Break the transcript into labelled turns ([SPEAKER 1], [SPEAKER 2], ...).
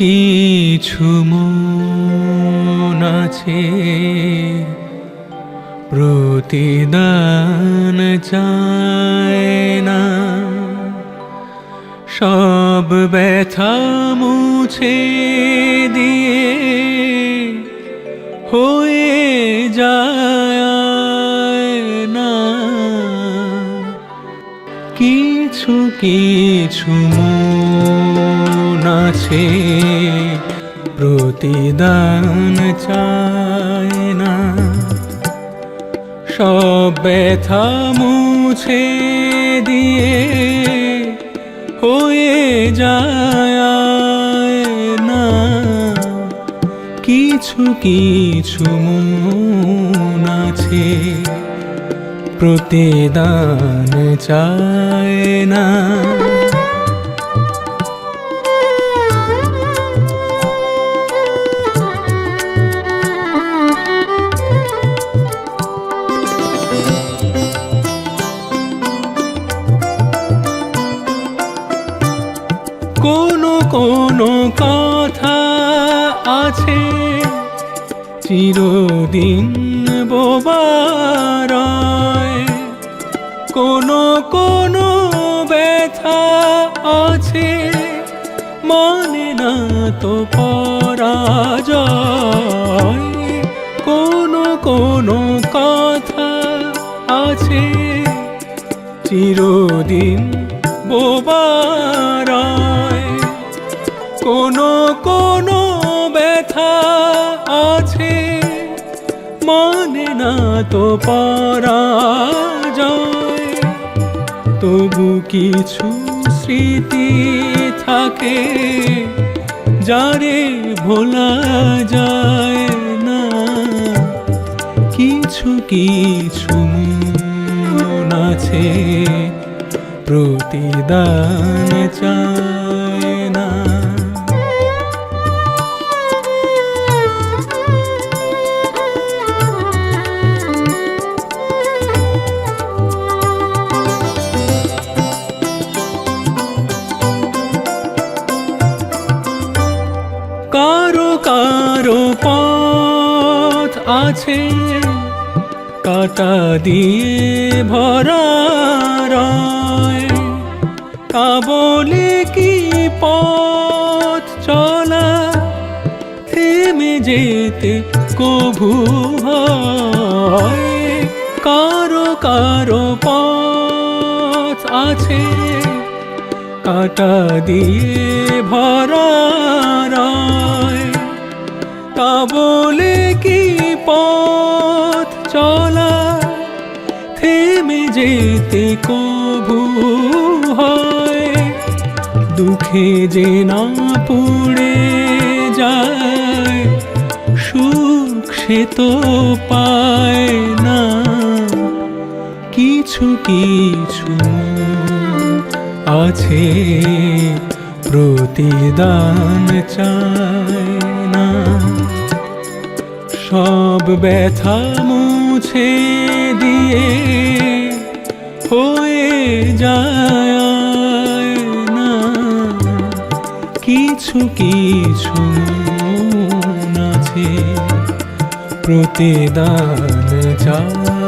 [SPEAKER 1] কিছু মন আছে প্রতিদান চায় না, সব ব্যথা মুছে দিয়ে হয়ে যায় না। কিছু কিছু মন আছে প্রতিদান চায় না, সব ব্যথা মুছে দিয়ে হয়ে যায় না। কিছু কিছু মন আছে প্রতিদান চায় না। কোনো কোনো কথা আছে চিরদিন বোবার, কোনো কোনো ব্যথা আছে মানে না তো পরাজয়। কোনো কোনো কথা আছে চিরদিন বোবার, কোনো কোনো ব্যথা আছে মানে না তো পরাজয়। তবু কিছু স্মৃতি থাকে যারে ভোলা যায় না। কিছু কিছু মন আছে প্রতিদান চায় না। কারো কারো পথ আছে কাঁটা দিয়ে ভরা, কাবলে কি পথ চলা থেমে যেতে কভু হয়। কারো কারো পথ আছে কাঁটা দিয়ে ভরা, কাবলে কি পথ চলা থেমে যেতে কভু হয়। দুঃখে যে না পুড়ে যায় সুখ সে তো পায় না। কিছু কিছু আছে প্রতিদান চায় না, সব ব্যথা মুছে দিয়ে হয়ে যায় না। কিছু কিছু মন আছে প্রতিদান চায়।